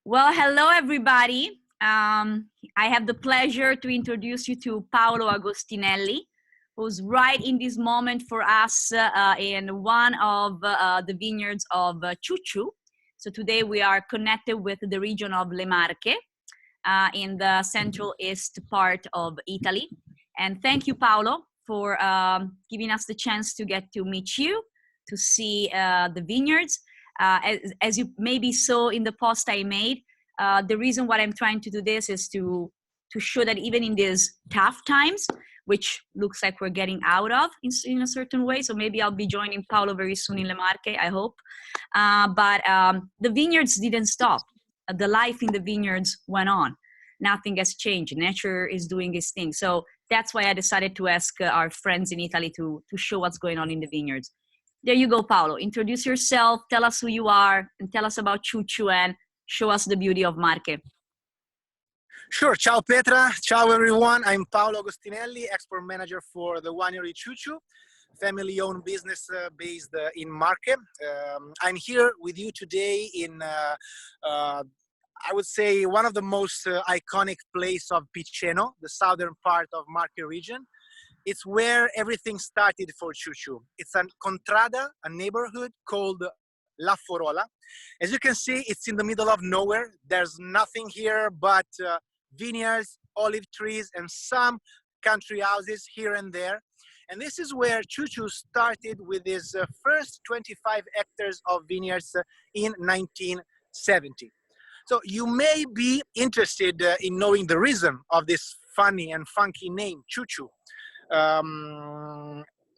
Well, hello, everybody. I have the pleasure to introduce you to Paolo Agostinelli, who's right in this moment for us in one of the vineyards of Ciu Ciu. So today we are connected with the region of Le Marche in the central east part of Italy. And thank you, Paolo, for giving us the chance to get to meet you, to see the vineyards. As you maybe saw in the post I made, the reason why I'm trying to do this is to show that even in these tough times, which looks like we're getting out of in a certain way, so maybe I'll be joining Paolo very soon in Le Marche, I hope. But the vineyards didn't stop. The life in the vineyards went on. Nothing has changed. Nature is doing its thing. So that's why I decided to ask our friends in Italy to show what's going on in the vineyards. There you go, Paolo. Introduce yourself, tell us who you are, and tell us about Ciu Ciu and show us the beauty of Marche. Sure. Ciao, Petra. Ciao, everyone. I'm Paolo Agostinelli, export manager for the winery Ciu Ciu, family-owned business based in Marche. I'm here with you today in, I would say, one of the most iconic place of Piceno, the southern part of Marche region. It's where everything started for Ciu Ciu. It's a contrada, a neighborhood called La Forola. As you can see, it's in the middle of nowhere. There's nothing here but vineyards, olive trees, and some country houses here and there. And this is where Ciu Ciu started with his first 25 hectares of vineyards in 1970. So you may be interested in knowing the reason of this funny and funky name, Ciu Ciu.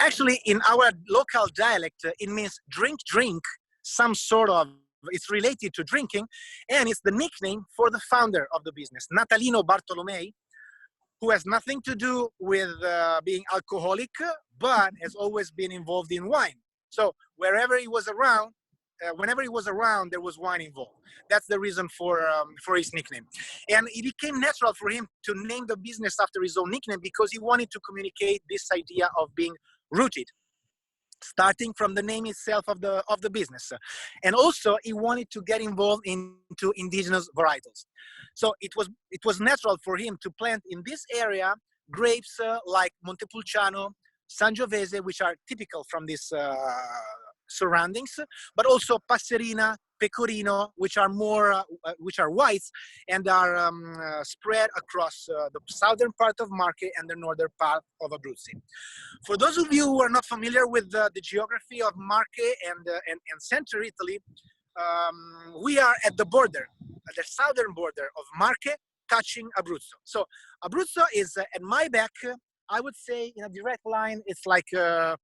Actually, in our local dialect, it means drink, drink, some sort of, it's related to drinking, and it's the nickname for the founder of the business, Natalino Bartolomei, who has nothing to do with being alcoholic, but has always been involved in wine. So wherever he was around, whenever he was around, there was wine involved. That's the reason for his nickname. And it became natural for him to name the business after his own nickname because he wanted to communicate this idea of being rooted, starting from the name itself of the business. And also he wanted to get involved into indigenous varietals. So it was natural for him to plant in this area grapes like Montepulciano, Sangiovese, which are typical from this surroundings, but also Passerina, Pecorino, which are more, which are whites and are spread across the southern part of Marche and the northern part of Abruzzi. For those of you who are not familiar with the geography of Marche and central Italy, we are at the border, at the southern border of Marche, touching Abruzzo. So Abruzzo is at my back. I would say in a direct line, it's like 5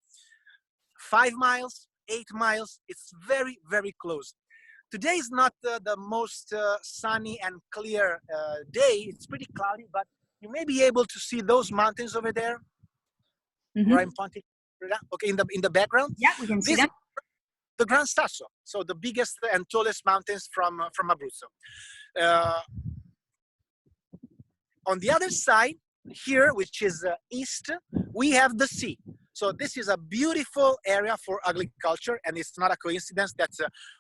miles, 8 miles. It's very, very close. Today is not the most sunny and clear day. It's pretty cloudy, but you may be able to see those mountains over there. Where I'm pointing. Okay, in the background. Yeah, we can see them. The Gran Sasso, so the biggest and tallest mountains from Abruzzo. On the other side here, which is east, we have the sea. So this is a beautiful area for agriculture, and it's not a coincidence that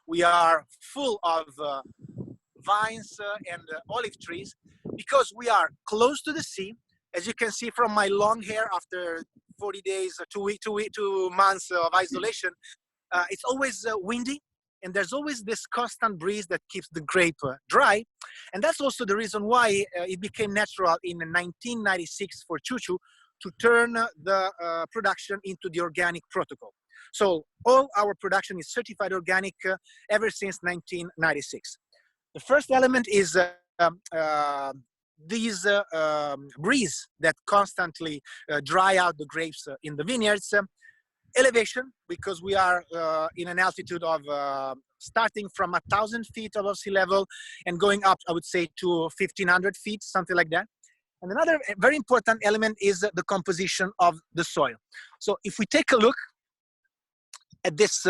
we are full of vines and olive trees because we are close to the sea. As you can see from my long hair after 40 days, 2 months of isolation, it's always windy, and there's always this constant breeze that keeps the grape dry. And that's also the reason why it became natural in 1996 for Ciu Ciu to turn the production into the organic protocol. So all our production is certified organic ever since 1996. The first element is these breeze that constantly dry out the grapes in the vineyards. Elevation, because we are in an altitude of starting from 1,000 feet above sea level and going up, I would say, to 1,500 feet, something like that. And another very important element is the composition of the soil. So if we take a look at this,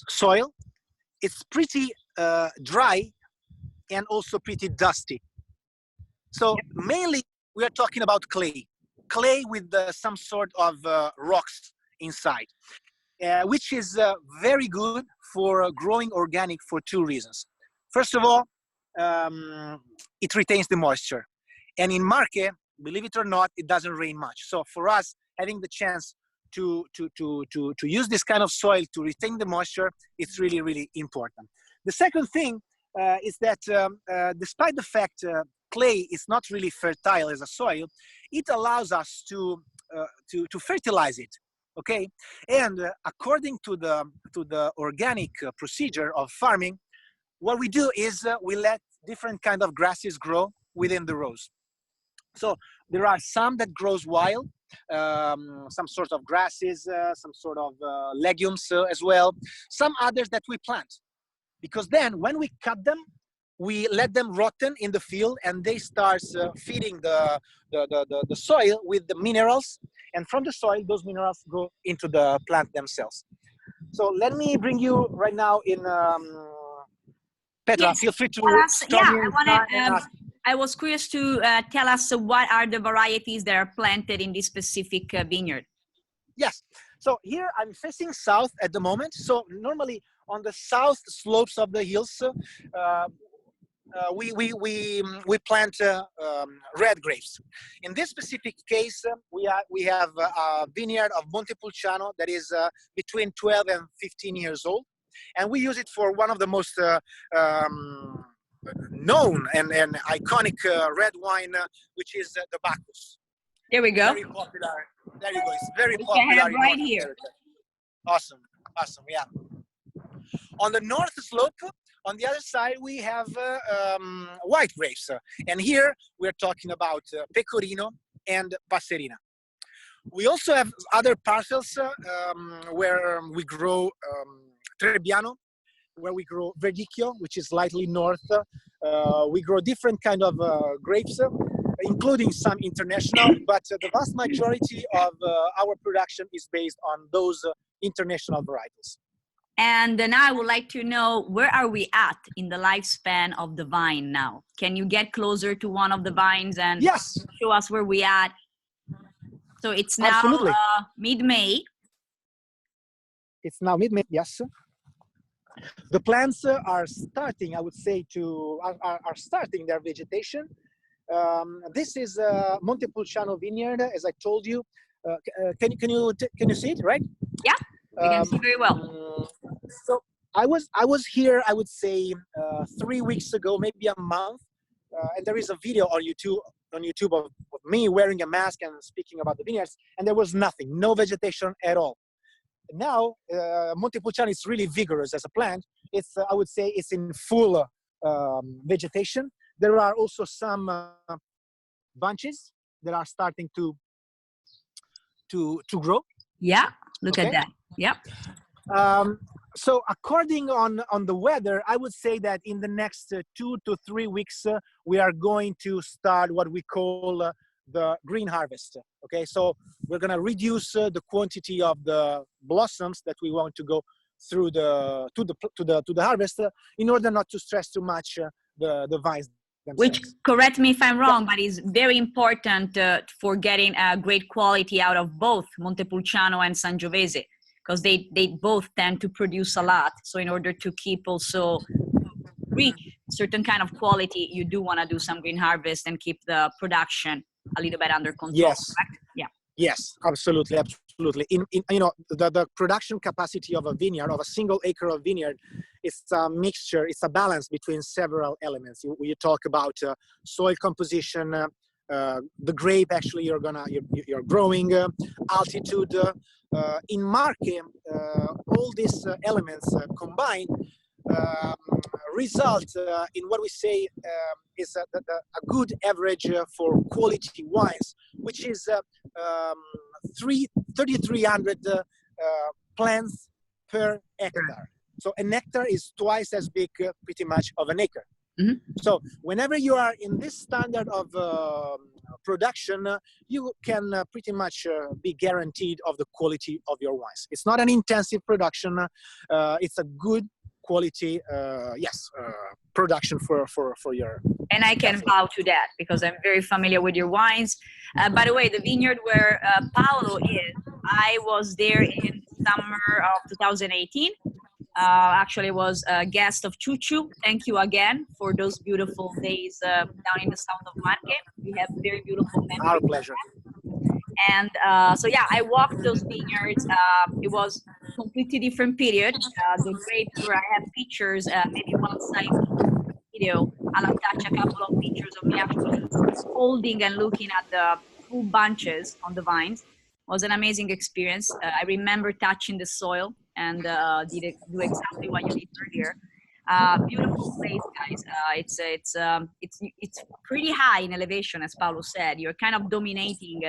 soil, it's pretty dry and also pretty dusty. So mainly we are talking about clay with some sort of rocks inside, which is very good for growing organic for two reasons. First of all, it retains the moisture. And in Marche, believe it or not, it doesn't rain much. So for us, having the chance to use this kind of soil to retain the moisture, it's really, really important. The second thing is that despite the fact clay is not really fertile as a soil, it allows us to fertilize it. Okay, and according to the organic procedure of farming, what we do is we let different kind of grasses grow within the rows. So there are some that grows wild, some sort of grasses, some sort of legumes as well. Some others that we plant, because then when we cut them, we let them rotten in the field, and they start feeding the soil with the minerals, and from the soil, those minerals go into the plant themselves. So let me bring you right now in Petra. Yes, feel free to yeah, I was curious to tell us what are the varieties that are planted in this specific vineyard. Yes, so here I'm facing south at the moment. So normally on the south slopes of the hills, we plant red grapes. In this specific case, we have a vineyard of Montepulciano that is between 12 and 15 years old, and we use it for one of the most known and iconic red wine, which is the Bacchus. There we go. Very popular. There you go. It's very popular right here. Awesome, awesome. Yeah. On the north slope, on the other side, we have white grapes, and here we're talking about Pecorino and Passerina. We also have other parcels where we grow Trebbiano, where we grow Verdicchio, which is slightly north. We grow different kind of grapes, including some international, but the vast majority of our production is based on those international varietals. And now I would like to know, where are we at in the lifespan of the vine now? Can you get closer to one of the vines and show us where we at? So it's now mid-May. It's now mid-May, yes. The plants are starting, I would say, are starting their vegetation. This is Montepulciano vineyard, as I told you. Can you see it, right? Yeah, we can see very well. So I was here, I would say, 3 weeks ago, maybe a month, and there is a video on YouTube of me wearing a mask and speaking about the vineyards, and there was nothing, no vegetation at all. Now Montepulciano is really vigorous as a plant. It's I would say it's in full vegetation. There are also some bunches that are starting to grow. Yeah, look at that. Yeah. So according on the weather, I would say that in the next 2 to 3 weeks, we are going to start what we call the green harvest. Okay, so we're going to reduce the quantity of the blossoms that we want to go through to the harvest in order not to stress too much the vines themselves. Which, correct me if I'm wrong, but is very important for getting a great quality out of both Montepulciano and Sangiovese, because they both tend to produce a lot. So in order to keep also reach certain kind of quality, you do want to do some green harvest and keep the production a little bit under control. Yes. Correct? Yeah. Yes, absolutely, absolutely. In you know, the production capacity of a vineyard, of a single acre of vineyard, it's a mixture, it's a balance between several elements. You talk about soil composition, the grape actually you're growing, altitude. In Marche, all these elements combined result in what we say is a good average for quality wines, which is 3,300 plants per hectare. So an hectare is twice as big, pretty much, of an acre. Mm-hmm. So whenever you are in this standard of production, you can pretty much be guaranteed of the quality of your wines. It's not an intensive production. It's a good quality, production for your. And I can vouch to that because I'm very familiar with your wines. By the way, the vineyard where Paolo is, I was there in summer of 2018. Actually was a guest of Ciu Ciu. Thank you again for those beautiful days down in the south of Marche. We have very beautiful Our memories. pleasure. And so yeah, I walked those vineyards. It was completely different period. The grapes where I have pictures, maybe once I video, I'll attach a couple of pictures of me actually holding and looking at the full bunches on the vines. It was an amazing experience. I remember touching the soil and do exactly what you did earlier. Beautiful place, guys. It's pretty high in elevation, as Paolo said. You're kind of dominating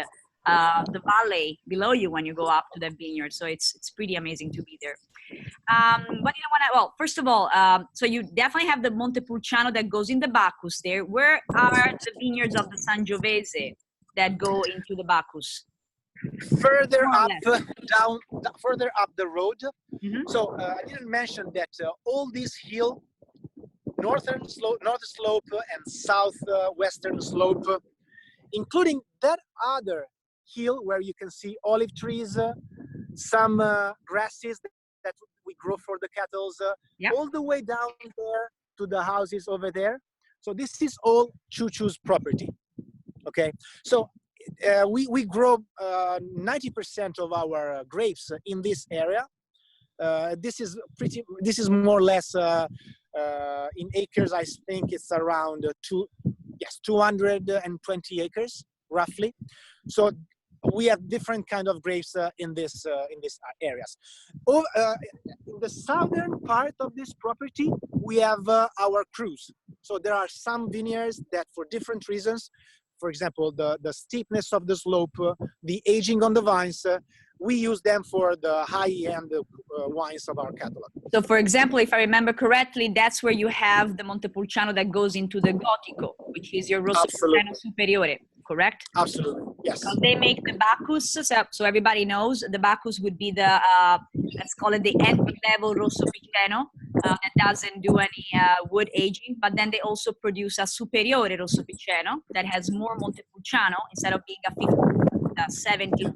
the valley below you when you go up to the vineyard. So it's pretty amazing to be there. What do you want to, well, first of all, so you definitely have the Montepulciano that goes in the Bacchus there. Where are the vineyards of the Sangiovese that go into the Bacchus? Further up, further up the road. Mm-hmm. So I didn't mention that all this hill, north slope and southwestern slope, including that other hill where you can see olive trees, some grasses that we grow for the cattle, Yep. all the way down there to the houses over there. So this is all Ciu Ciu's property. Okay, so we grow 90% of our grapes in this area. This is more or less in acres. I think it's around 220 acres roughly. So we have different kind of grapes in these areas. In the southern part of this property, we have our cruise. So there are some vineyards that, for different reasons, for example, the steepness of the slope, the aging on the vines, we use them for the high-end wines of our catalog. So, for example, if I remember correctly, that's where you have the Montepulciano that goes into the Gotico, which is your Rosso Piano Superiore, correct? Absolutely, yes. Because they make the Bacchus, so everybody knows the Bacchus would be the, let's call it the entry-level Rosso Piano that doesn't do any wood aging, but then they also produce a Superiore Rosso Piano that has more Montepulciano instead of being a 70-30.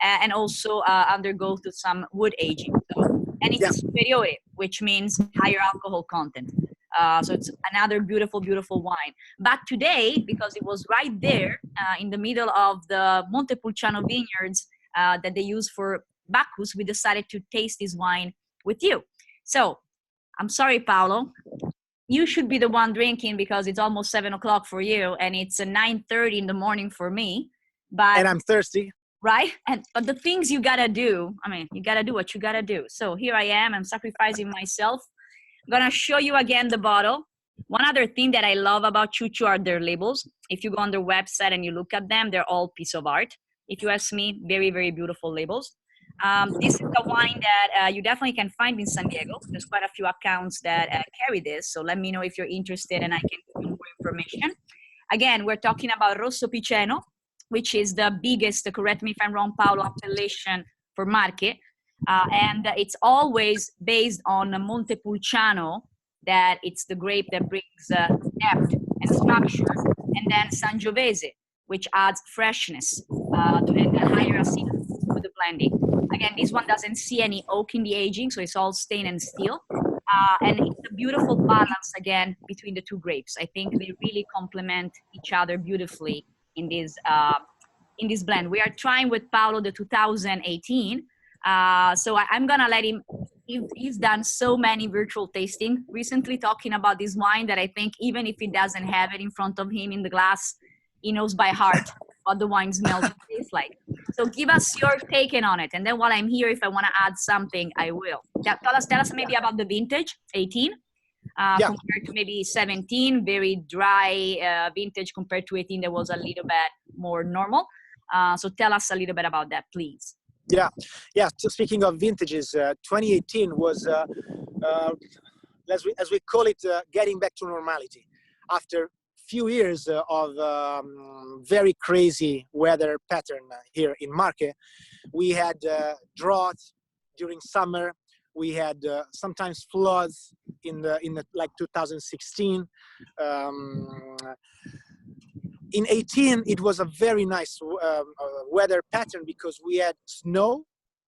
And also undergo to some wood aging. So, and it's a superiore, which means higher alcohol content. So it's another beautiful, beautiful wine. But today, because it was right there in the middle of the Montepulciano vineyards that they use for Bacchus, we decided to taste this wine with you. So I'm sorry, Paolo. You should be the one drinking because it's almost 7 o'clock for you and it's 9:30 in the morning for me. And I'm thirsty. Right? But the things you gotta do, I mean, you gotta do what you gotta do. So here I am, I'm sacrificing myself. I'm gonna show you again the bottle. One other thing that I love about Ciu Ciu are their labels. If you go on their website and you look at them, they're all piece of art. If you ask me, very, very beautiful labels. This is a wine that you definitely can find in San Diego. There's quite a few accounts that carry this. So let me know if you're interested and I can give you more information. Again, we're talking about Rosso Piano, which is the biggest, correct me if I'm wrong, Paolo, appellation for Marche. And it's always based on Montepulciano, that it's the grape that brings depth and structure. And then Sangiovese, which adds freshness and a higher acidity to the blending. Again, this one doesn't see any oak in the aging, so it's all stain and steel. And it's a beautiful balance, again, between the two grapes. I think they really complement each other beautifully in this blend. We are trying with Paolo the 2018. So I'm gonna let him, he's done so many virtual tasting recently talking about this wine that I think even if he doesn't have it in front of him in the glass, he knows by heart what the wine smells and tastes like. So give us your take on it. And then while I'm here, if I wanna add something, I will. Tell us maybe about the vintage, 18. Compared to maybe 17, very dry vintage compared to 18 that was a little bit more normal. So tell us a little bit about that, please. Yeah. So speaking of vintages, 2018 was, as we call it, getting back to normality. After a few years of very crazy weather pattern here in Marche, we had drought during summer. We had sometimes floods in the like 2016. In 18, it was a very nice weather pattern because we had snow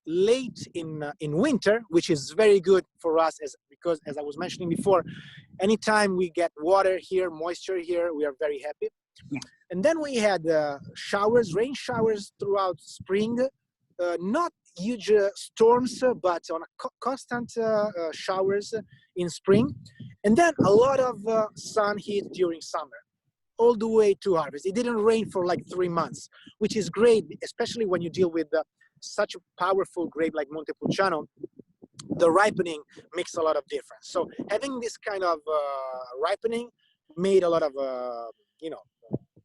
late in winter, which is very good for us because as I was mentioning before, anytime we get water here, moisture here, we are very happy. Yeah. And then we had rain showers throughout spring, not huge storms, but on a constant showers in spring, and then a lot of sun heat during summer, all the way to harvest. It didn't rain for like 3 months, which is great, especially when you deal with such a powerful grape like Montepulciano. The ripening makes a lot of difference. So having this kind of ripening made a lot of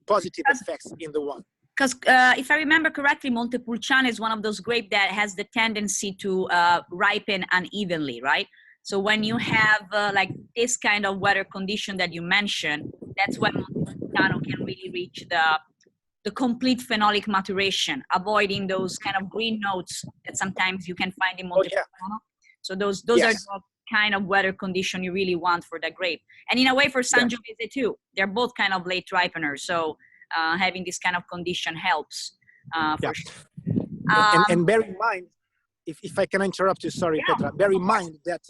positive effects in the wine. Because if I remember correctly, Montepulciano is one of those grapes that has the tendency to ripen unevenly, right? So when you have like this kind of weather condition that you mentioned, that's when Montepulciano can really reach the complete phenolic maturation, avoiding those kind of green notes that sometimes you can find in Montepulciano. Oh, yeah. So those are the kind of weather condition you really want for the grape. And in a way for Sangiovese too, they're both kind of late ripeners. So having this kind of condition helps for sure. And bear in mind, if I can interrupt you, sorry, Petra, bear in mind that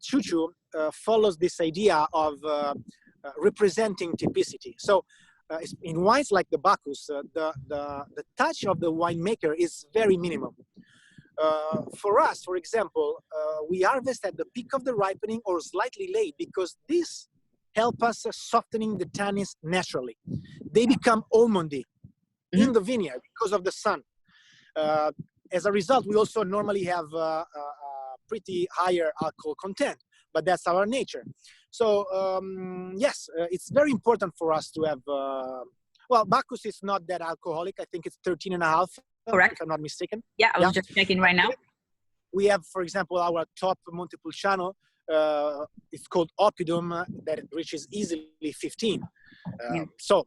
Ciu Ciu follows this idea of representing typicity. So in wines like the Bacchus, the touch of the winemaker is very minimal. For us, for example, we harvest at the peak of the ripening or slightly late because this help us softening the tannins naturally. They become almondy in the vineyard because of the sun. As a result, we also normally have a pretty higher alcohol content, but that's our nature. So yes, it's very important for us to have, well, Bacchus is not that alcoholic. I think it's 13.5. Correct. If I'm not mistaken. Yeah, I was just checking right now. We have, for example, our top Montepulciano. It's called Oppidum, that reaches easily 15. So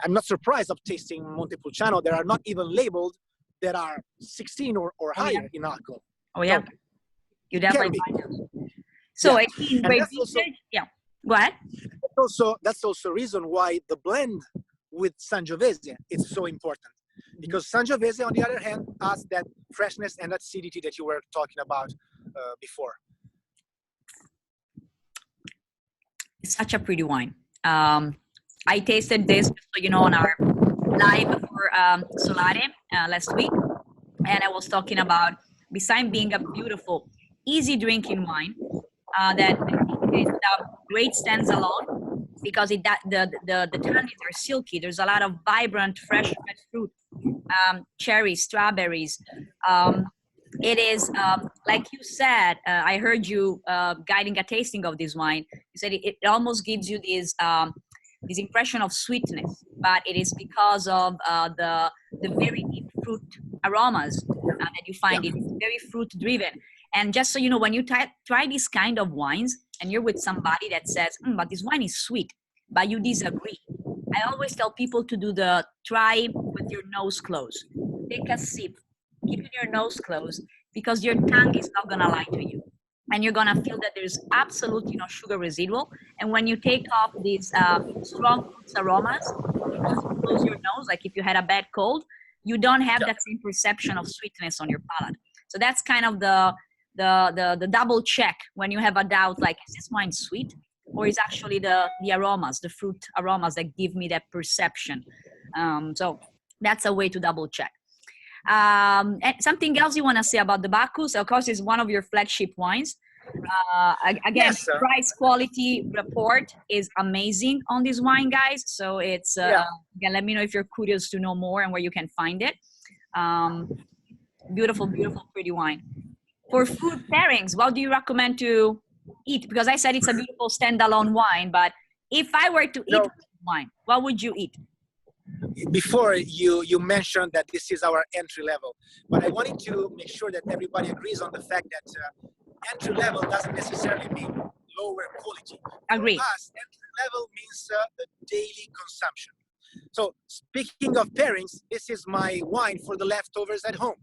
I'm not surprised of tasting Montepulciano. There are not even labeled that are 16 or higher in alcohol. Oh yeah, so, you definitely find those. So 18 great vintage. Yeah, go ahead. That's also a reason why the blend with Sangiovese is so important. Because Sangiovese, on the other hand, has that freshness and acidity that you were talking about before. It's such a pretty wine. I tasted this, on our live for Solare last week, and I was talking about, besides being a beautiful, easy drinking wine, that is great standalone because the tannins are silky. There's a lot of vibrant, fresh fruit. Cherries, strawberries. It is, like you said, I heard you guiding a tasting of this wine. You said it almost gives you this impression of sweetness, but it is because of the very deep fruit aromas that you find. It's very fruit driven. And just so you know, when you try this kind of wines and you're with somebody that says, but this wine is sweet, but you disagree, I always tell people to do the try with your nose closed. Take a sip, keeping your nose closed, because your tongue is not gonna lie to you. And you're gonna feel that there's absolutely no sugar residual. And when you take off these strong aromas, because you close your nose, like if you had a bad cold, you don't have that same perception of sweetness on your palate. So that's kind of the double check when you have a doubt, like, is this wine sweet? Or is actually the aromas, the fruit aromas that give me that perception. So that's a way to double check. And something else you want to say about the Bacchus? Of course, it's one of your flagship wines. Again, yes, price quality report is amazing on this wine, guys. So it's, again, let me know if you're curious to know more and where you can find it. Beautiful, beautiful, pretty wine. For food pairings, what do you recommend to eat? Because I said it's a beautiful standalone wine, but if I were to eat wine, what would you eat? Before you mentioned that this is our entry level, but I wanted to make sure that everybody agrees on the fact that entry level doesn't necessarily mean lower quality. Agree. For us, entry level means the daily consumption. So speaking of pairings, this is my wine for the leftovers at home.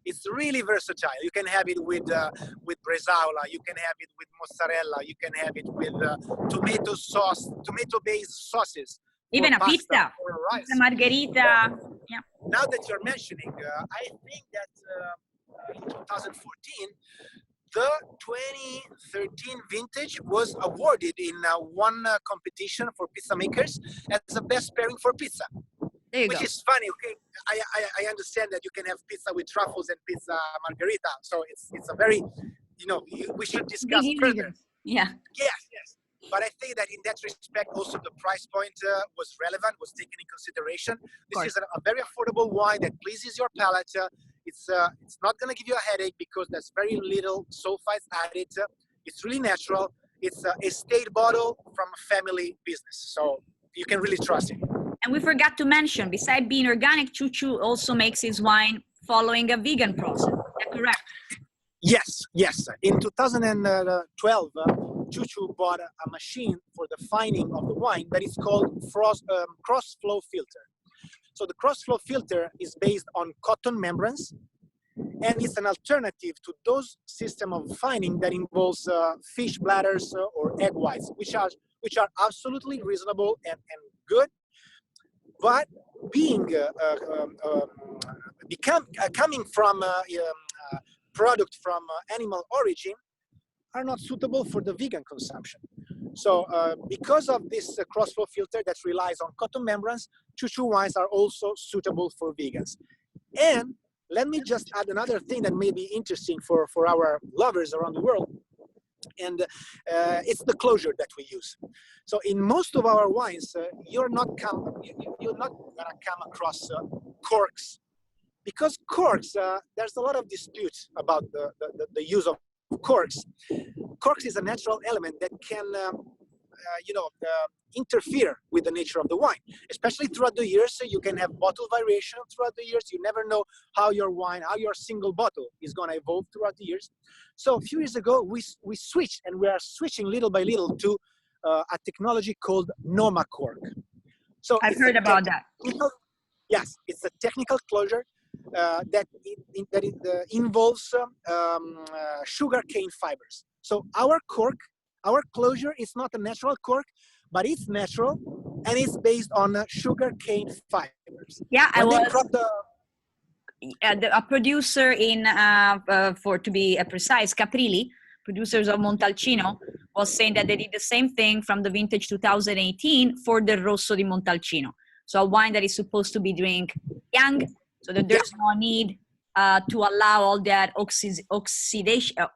It's really versatile. You can have it with bresaola, you can have it with mozzarella, you can have it with tomato sauce, tomato-based sauces. Even a pizza, or rice. Pizza margherita. Yeah. Now that you're mentioning, I think that in 2014, the 2013 vintage was awarded in one competition for pizza makers as the best pairing for pizza. There you Which go. is funny, okay? I understand that you can have pizza with truffles and pizza margherita, so it's a very, we should discuss Big further. universe. Yeah. Yes. But I think that in that respect, also the price point was relevant, was taken in consideration. This is a very affordable wine that pleases your palate. It's not going to give you a headache because there's very little sulfites added. It's really natural. It's a estate bottle from a family business, so you can really trust it. And we forgot to mention, besides being organic, Ciu Ciu also makes his wine following a vegan process. Is that correct? Yes. In 2012, Ciu Ciu bought a machine for the fining of the wine that is called cross-flow filter. So the cross-flow filter is based on cotton membranes, and it's an alternative to those system of fining that involves fish bladders or egg whites, which are absolutely reasonable and good. But being coming from product from animal origin are not suitable for the vegan consumption. So because of this cross-flow filter that relies on cotton membranes, Ciu Ciu wines are also suitable for vegans. And let me just add another thing that may be interesting for our lovers around the world. And it's the closure that we use. So in most of our wines, you're not gonna come across corks, because corks, there's a lot of disputes about the use of corks. Corks is a natural element that can interfere with the nature of the wine, especially throughout the years. So you can have bottle variation throughout the years. You never know how your single bottle is going to evolve throughout the years. So a few years ago, we switched, and we are switching little by little to a technology called Noma cork. So I've heard about that. Yes, it's a technical closure that involves sugar cane fibers. So our closure is not a natural cork, but it's natural, and it's based on sugar cane fibers. Yeah, when I was a producer in, to be precise, Caprilli, producers of Montalcino, was saying that they did the same thing from the vintage 2018 for the Rosso di Montalcino. So a wine that is supposed to be drink young, so that there's no need to allow all that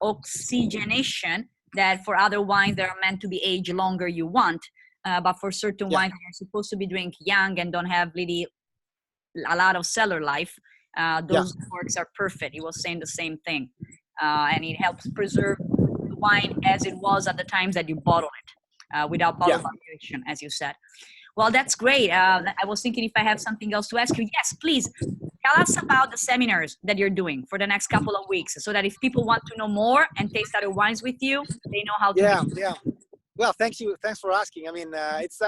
oxygenation that for other wines that are meant to be aged longer you want. But for certain wines that are supposed to be drink young and don't have really a lot of cellar life, those corks are perfect. He was saying the same thing. And it helps preserve the wine as it was at the times that you bottle it, without bottle variation, as you said. Well, that's great. I was thinking if I have something else to ask you. Yes, please. Tell us about the seminars that you're doing for the next couple of weeks, so that if people want to know more and taste other wines with you, they know how to. Yeah. Well, thank you. Thanks for asking. I mean, it's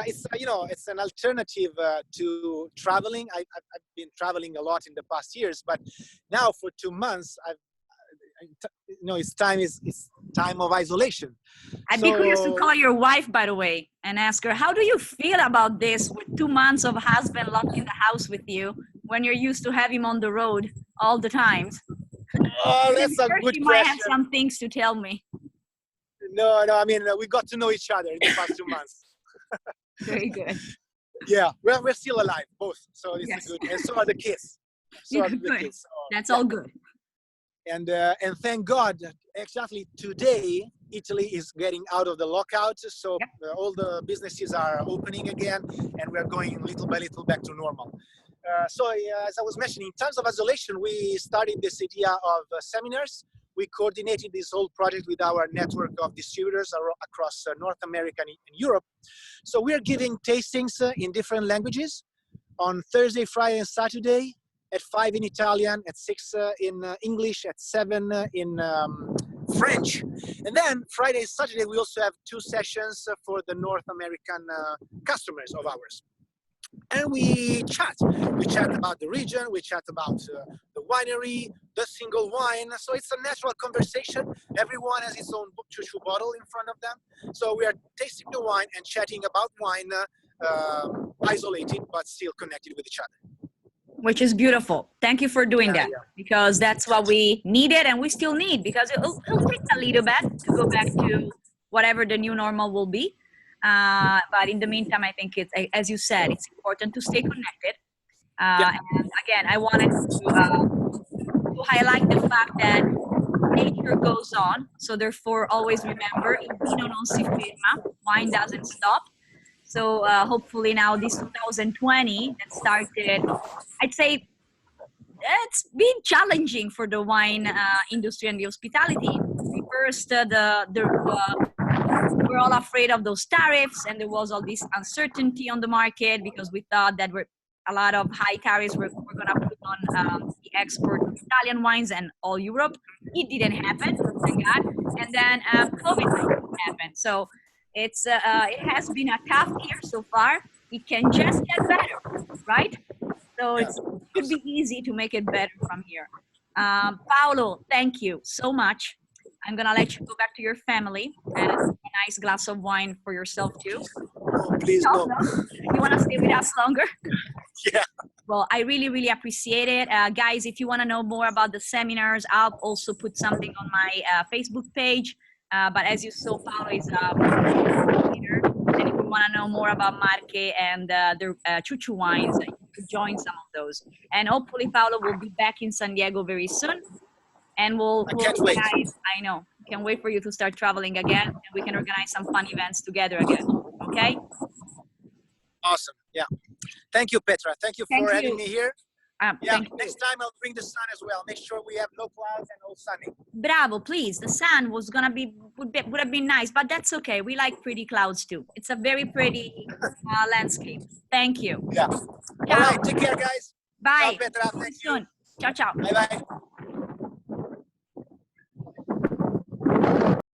an alternative to traveling. I've been traveling a lot in the past years, but now for 2 months, it's time of isolation. I'd be curious to call your wife, by the way, and ask her, how do you feel about this with 2 months of husband locked in the house with you when you're used to have him on the road all the time? Oh, that's a good question. You might have some things to tell me. No, I mean, we got to know each other in the past 2 months. Very good. Yeah, well, we're still alive, both. So it's good. And so are the kids. Kids. So, that's all good. And thank God, exactly today, Italy is getting out of the lockout. So all the businesses are opening again, and we're going little by little back to normal. So as I was mentioning, in terms of isolation, we started this idea of seminars. We coordinated this whole project with our network of distributors across North America and Europe. So we're giving tastings in different languages on Thursday, Friday, and Saturday at 5 in Italian, at 6 in English, at 7 in French. And then Friday and Saturday, we also have 2 sessions for the North American customers of ours. And we chat about the region, we chat about the winery, the single wine. So it's a natural conversation. Everyone has his own Ciu Ciu bottle in front of them. So we are tasting the wine and chatting about wine, isolated, but still connected with each other. which is beautiful. Thank you for doing that, Yeah. because that's what we needed and we still need, because it'll take a little bit to go back to whatever the new normal will be. But in the meantime, I think it's, as you said, it's important to stay connected. And again, I wanted to highlight the fact that nature goes on. So therefore, always remember, il vino non si ferma, wine doesn't stop. So hopefully now this 2020 that started, I'd say it's been challenging for the wine industry and the hospitality. First, we're all afraid of those tariffs, and there was all this uncertainty on the market because we thought that a lot of high tariffs were going to put on the export of Italian wines and all Europe. It didn't happen, thank God. And then COVID happened. So it has been a tough year so far. It can just get better, right? So it should be easy to make it better from here. Paolo, thank you so much. I'm gonna let you go back to your family and a nice glass of wine for yourself too. Oh, please no. You wanna stay with us longer? Yeah. Well, I really, really appreciate it. Guys, if you wanna know more about the seminars, I'll also put something on my Facebook page. But as you saw, Paolo is a leader. And if you wanna know more about Marche and their Ciu Ciu wines, you can join some of those. And hopefully Paolo will be back in San Diego very soon. And we'll organize, I know, can't wait for you to start traveling again, and we can organize some fun events together again, okay? Awesome, yeah. Thank you, Petra. Thank you for having me here. Next time I'll bring the sun as well. Make sure we have no clouds and all sunny. Bravo, please. The sun was gonna would have been nice, but that's okay. We like pretty clouds too. It's a very pretty landscape. Thank you. Yeah. All right, take care, guys. Bye. Ciao, Petra. Thank you. Ciao, ciao. Bye-bye.